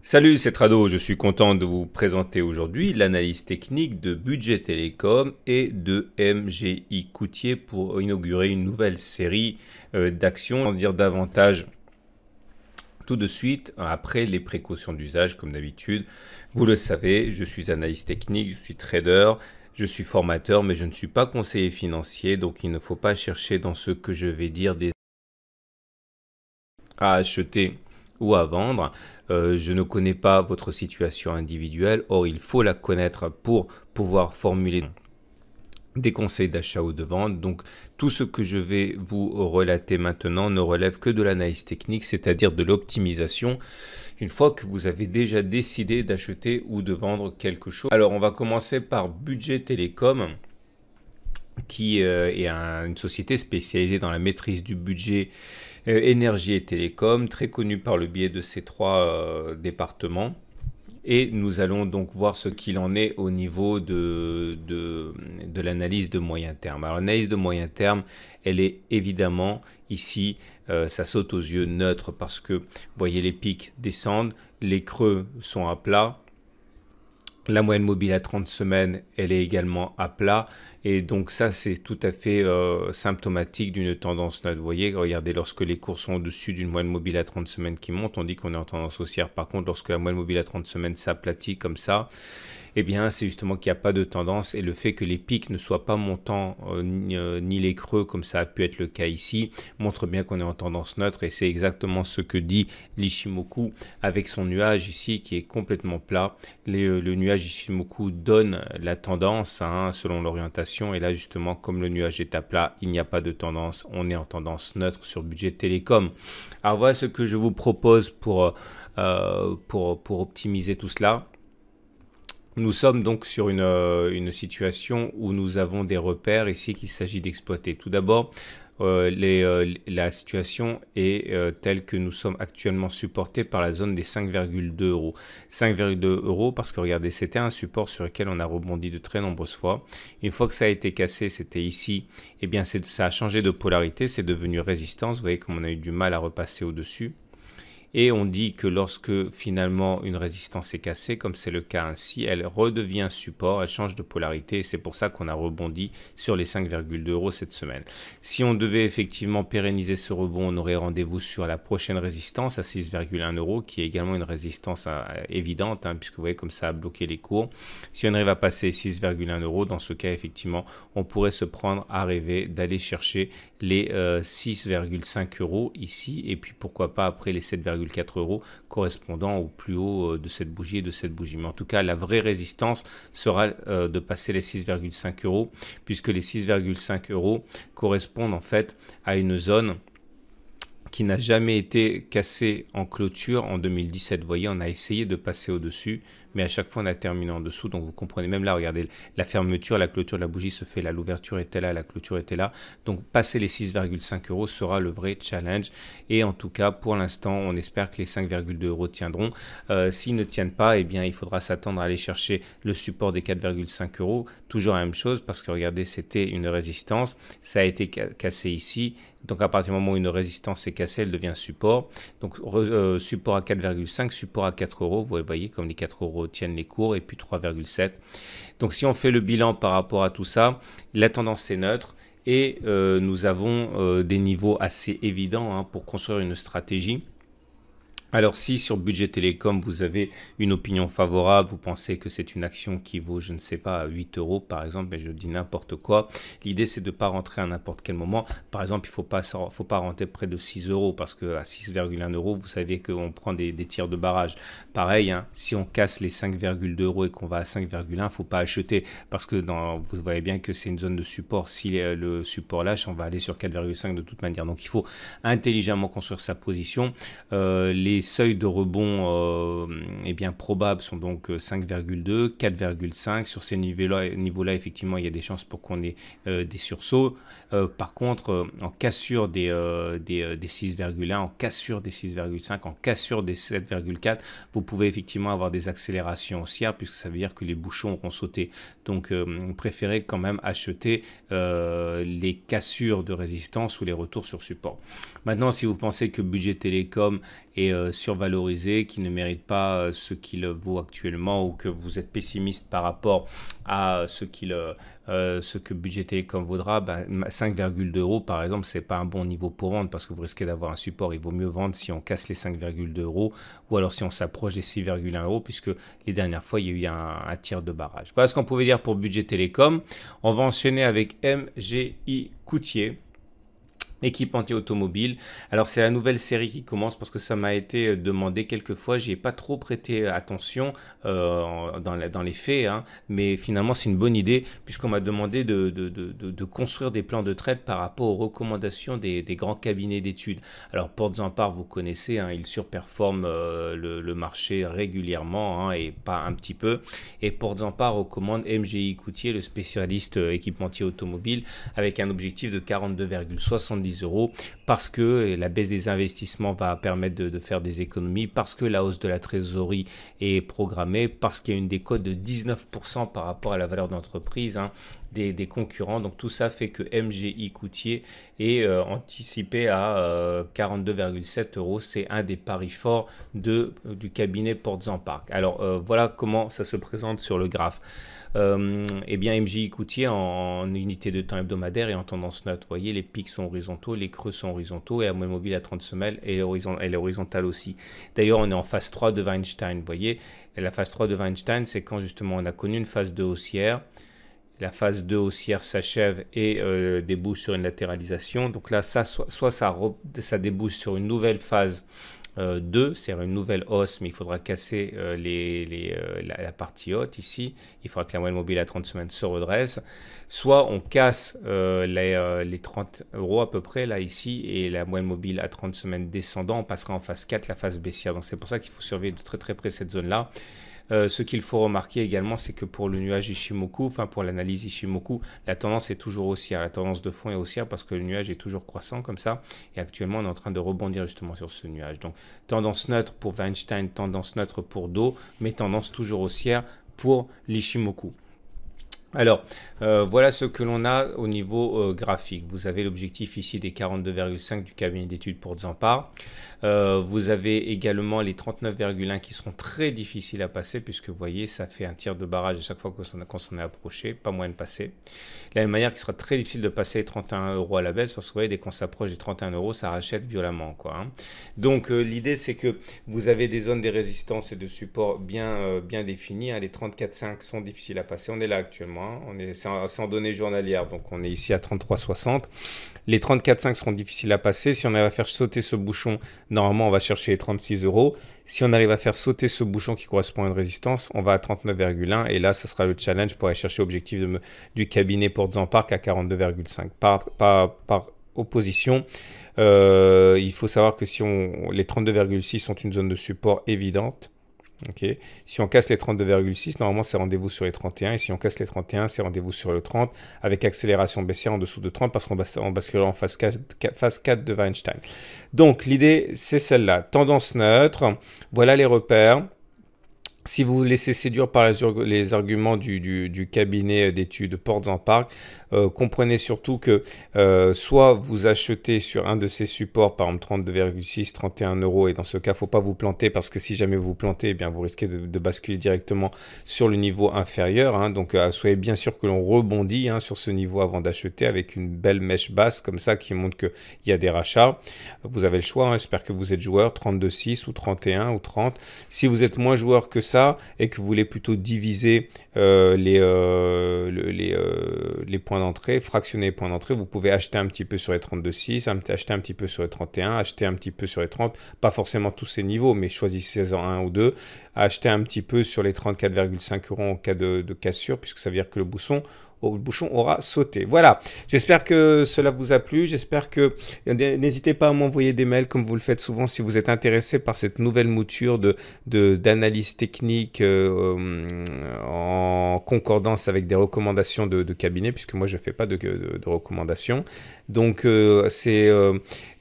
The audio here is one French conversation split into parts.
Salut, c'est Trado, je suis content de vous présenter aujourd'hui l'analyse technique de Budget Télécom et de MGI Coutier pour inaugurer une nouvelle série d'actions. En dire davantage tout de suite après les précautions d'usage comme d'habitude. Vous le savez, je suis analyste technique, je suis trader, je suis formateur mais je ne suis pas conseiller financier, donc il ne faut pas chercher dans ce que je vais dire à acheter ou à vendre. Je ne connais pas votre situation individuelle, or il faut la connaître pour pouvoir formuler des conseils d'achat ou de vente. Donc tout ce que je vais vous relater maintenant ne relève que de l'analyse technique, c'est-à-dire de l'optimisation, une fois que vous avez déjà décidé d'acheter ou de vendre quelque chose. Alors on va commencer par Budget Télécom, qui est une société spécialisée dans la maîtrise du budget énergie et télécom, très connue par le biais de ces trois départements. Et nous allons donc voir ce qu'il en est au niveau de l'analyse de moyen terme. Alors l'analyse de moyen terme, elle est évidemment ici, ça saute aux yeux, neutre, parce que vous voyez les pics descendent, les creux sont à plat. La moyenne mobile à 30 semaines, elle est également à plat. Et donc ça, c'est tout à fait symptomatique d'une tendance neutre. Vous voyez, regardez, lorsque les cours sont au-dessus d'une moyenne mobile à 30 semaines qui monte, on dit qu'on est en tendance haussière. Par contre, lorsque la moyenne mobile à 30 semaines s'aplatit comme ça, eh bien, c'est justement qu'il n'y a pas de tendance. Et le fait que les pics ne soient pas montants ni les creux, comme ça a pu être le cas ici, montre bien qu'on est en tendance neutre. Et c'est exactement ce que dit l'Ishimoku avec son nuage ici qui est complètement plat. Le nuage Ishimoku donne la tendance selon l'orientation. Et là, justement, comme le nuage est à plat, il n'y a pas de tendance. On est en tendance neutre sur Budget Télécom. Alors, voilà ce que je vous propose pour optimiser tout cela. Nous sommes donc sur une situation où nous avons des repères ici qu'il s'agit d'exploiter. Tout d'abord, la situation est telle que nous sommes actuellement supportés par la zone des 5,2 euros. 5,2 euros parce que regardez, c'était un support sur lequel on a rebondi de très nombreuses fois. Une fois que ça a été cassé, c'était ici, eh bien ça a changé de polarité, c'est devenu résistance. Vous voyez comme on a eu du mal à repasser au-dessus. Et on dit que lorsque finalement une résistance est cassée, comme c'est le cas ainsi, elle redevient support, elle change de polarité et c'est pour ça qu'on a rebondi sur les 5,2 euros cette semaine. Si on devait effectivement pérenniser ce rebond, on aurait rendez-vous sur la prochaine résistance à 6,1 euros qui est également une résistance évidente puisque vous voyez comme ça a bloqué les cours. Si on arrive à passer 6,1 euros, dans ce cas effectivement on pourrait se prendre à rêver d'aller chercher les 6,5 euros ici et puis pourquoi pas après les 7,4 euros correspondant au plus haut de cette bougie et de cette bougie. Mais en tout cas, la vraie résistance sera de passer les 6,5 euros puisque les 6,5 euros correspondent en fait à une zone qui n'a jamais été cassée en clôture en 2017. Vous voyez, on a essayé de passer au-dessus, mais à chaque fois on a terminé en dessous. Donc vous comprenez, même là, regardez, la fermeture, la clôture de la bougie se fait là, l'ouverture était là, la clôture était là. Donc passer les 6,5 euros sera le vrai challenge. Et en tout cas, pour l'instant, on espère que les 5,2 euros tiendront. S'ils ne tiennent pas, eh bien, il faudra s'attendre à aller chercher le support des 4,5 euros. Toujours la même chose, parce que regardez, c'était une résistance. Ça a été cassé ici. Donc à partir du moment où une résistance est cassée, elle devient support. Donc support à 4,5, support à 4 euros. Vous voyez comme les 4 euros tiennent les cours et puis 3,7. Donc si on fait le bilan par rapport à tout ça, la tendance est neutre et nous avons des niveaux assez évidents pour construire une stratégie. Alors si sur Budget Télécom vous avez une opinion favorable, vous pensez que c'est une action qui vaut, je ne sais pas, 8 euros par exemple, mais je dis n'importe quoi. L'idée c'est de ne pas rentrer à n'importe quel moment. Par exemple, il ne faut pas rentrer près de 6 euros parce qu'à 6,1 euros, vous savez qu'on prend des tirs de barrage. Pareil, si on casse les 5,2 euros et qu'on va à 5,1, il ne faut pas acheter parce que vous voyez bien que c'est une zone de support. Si le support lâche, on va aller sur 4,5 de toute manière. Donc il faut intelligemment construire sa position. Les seuils de rebond bien probables sont donc 5,2, 4,5. Sur ces niveaux-là, effectivement, il y a des chances pour qu'on ait des sursauts. Par contre, en cassure des 6,1, en cassure des 6,5, en cassure des 7,4, vous pouvez effectivement avoir des accélérations haussières puisque ça veut dire que les bouchons auront sauté. Donc, préférez quand même acheter les cassures de résistance ou les retours sur support. Maintenant, si vous pensez que Budget Télécom est survalorisé, qui ne mérite pas ce qu'il vaut actuellement, ou que vous êtes pessimiste par rapport à ce que Budget Télécom vaudra, 5,2 euros par exemple, c'est pas un bon niveau pour vendre parce que vous risquez d'avoir un support. Il vaut mieux vendre si on casse les 5,2 euros ou alors si on s'approche des 6,1 euros, puisque les dernières fois il y a eu un tir de barrage. Voilà ce qu'on pouvait dire pour Budget Télécom. On va enchaîner avec MGI Coutier, équipementier automobile. Alors c'est la nouvelle série qui commence parce que ça m'a été demandé quelques fois. J'y ai pas trop prêté attention dans les faits, hein, mais finalement c'est une bonne idée puisqu'on m'a demandé de construire des plans de trade par rapport aux recommandations des grands cabinets d'études. Alors Portes en Part, vous connaissez, hein, ils surperforment le marché régulièrement, hein, et pas un petit peu. Et Portes en Part recommande MGI Coutier, le spécialiste équipementier automobile, avec un objectif de 42,70 euros, parce que la baisse des investissements va permettre de faire des économies, parce que la hausse de la trésorerie est programmée, parce qu'il y a une décote de 19% par rapport à la valeur d'entreprise, hein, des concurrents. Donc tout ça fait que MGI Coutier est anticipé à 42,7 euros. C'est un des paris forts du cabinet Portes en Part. Alors voilà comment ça se présente sur le graphe. Eh bien MGI Coutier en unité de temps hebdomadaire et en tendance neutre. Vous voyez, les pics sont horizontaux, les creux sont horizontaux, et la moyenne mobile à 30 semaines est horizontale aussi. D'ailleurs, on est en phase 3 de Weinstein. Vous voyez, et la phase 3 de Weinstein, c'est quand justement on a connu une phase 2 haussière. La phase 2 haussière s'achève et débouche sur une latéralisation. Donc là, soit ça débouche sur une nouvelle phase 2, c'est-à-dire une nouvelle hausse, mais il faudra casser la partie haute ici. Il faudra que la moyenne mobile à 30 semaines se redresse. Soit on casse les 30 euros à peu près, là, ici, et la moyenne mobile à 30 semaines descendant, on passera en phase 4, la phase baissière. Donc c'est pour ça qu'il faut surveiller de très très près cette zone-là. Ce qu'il faut remarquer également, c'est que pour le nuage Ishimoku, enfin pour l'analyse Ishimoku, la tendance est toujours haussière. La tendance de fond est haussière parce que le nuage est toujours croissant comme ça. Et actuellement, on est en train de rebondir justement sur ce nuage. Donc, tendance neutre pour Weinstein, tendance neutre pour Do, mais tendance toujours haussière pour l'Ishimoku. Alors, voilà ce que l'on a au niveau graphique. Vous avez l'objectif ici des 42,5 du cabinet d'études Portes en Part. Vous avez également les 39,1 qui seront très difficiles à passer, puisque vous voyez, ça fait un tir de barrage à chaque fois qu'on s'en est approché, pas moyen de passer. De la même manière qu'il sera très difficile de passer les 31 euros à la baisse, parce que vous voyez, dès qu'on s'approche des 31 euros, ça rachète violemment, quoi, hein. Donc, l'idée, c'est que vous avez des zones de résistance et de support bien définies, hein. Les 34,5 sont difficiles à passer. On est là actuellement. On est sans données journalières, donc on est ici à 33,60. Les 34,5 seront difficiles à passer. Si on arrive à faire sauter ce bouchon, normalement on va chercher les 36 euros. Si on arrive à faire sauter ce bouchon qui correspond à une résistance, on va à 39,1 et là ça sera le challenge pour aller chercher l'objectif du cabinet Portes en Part à 42,5. Par opposition, il faut savoir que si les 32,6 sont une zone de support évidente. Okay. Si on casse les 32,6, normalement c'est rendez-vous sur les 31, et si on casse les 31, c'est rendez-vous sur le 30, avec accélération baissière en dessous de 30 parce qu'on basculera en phase 4 de Weinstein. Donc l'idée c'est celle-là, tendance neutre, voilà les repères. Si vous vous laissez séduire par les arguments du cabinet d'études Portes en Part, comprenez surtout que soit vous achetez sur un de ces supports, par exemple 32,6, 31 euros, et dans ce cas, il ne faut pas vous planter parce que si jamais vous vous plantez, eh bien, vous risquez de basculer directement sur le niveau inférieur, hein. Donc, soyez bien sûr que l'on rebondit, hein, sur ce niveau avant d'acheter avec une belle mèche basse comme ça qui montre qu'il y a des rachats. Vous avez le choix, hein. J'espère que vous êtes joueur 32,6 ou 31 ou 30. Si vous êtes moins joueur que ça et que vous voulez plutôt diviser les points d'entrée, fractionner les points d'entrée, vous pouvez acheter un petit peu sur les 32,6, acheter un petit peu sur les 31, acheter un petit peu sur les 30, pas forcément tous ces niveaux, mais choisissez-en un ou deux, acheter un petit peu sur les 34,5 euros en cas de cassure, puisque ça veut dire que le bouchon aura sauté. Voilà, j'espère que cela vous a plu, j'espère que... N'hésitez pas à m'envoyer des mails comme vous le faites souvent si vous êtes intéressé par cette nouvelle mouture d'analyse technique en concordance avec des recommandations de cabinet, puisque moi je ne fais pas de recommandations. Donc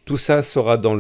Tout ça sera sur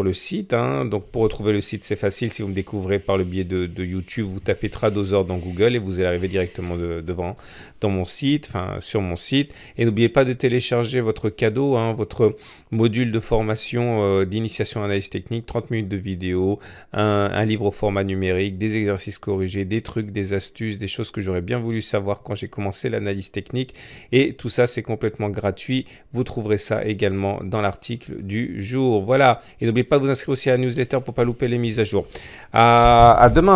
le site, hein. Donc pour retrouver le site, c'est facile. Si vous me découvrez par le biais de YouTube, vous tapez Tradosaur dans Google et vous allez arriver directement devant dans mon site, enfin sur mon site. Et n'oubliez pas de télécharger votre cadeau, hein, votre module de formation d'initiation à l'analyse technique, 30 minutes de vidéo, un livre au format numérique, des exercices corrigés, des trucs, des astuces, des choses que j'aurais bien voulu savoir quand j'ai commencé l'analyse technique. Et tout ça, c'est complètement gratuit. Vous trouverez ça également dans l'article du jour. Voilà. Et n'oubliez pas de vous inscrire aussi à la newsletter pour ne pas louper les mises à jour. À demain.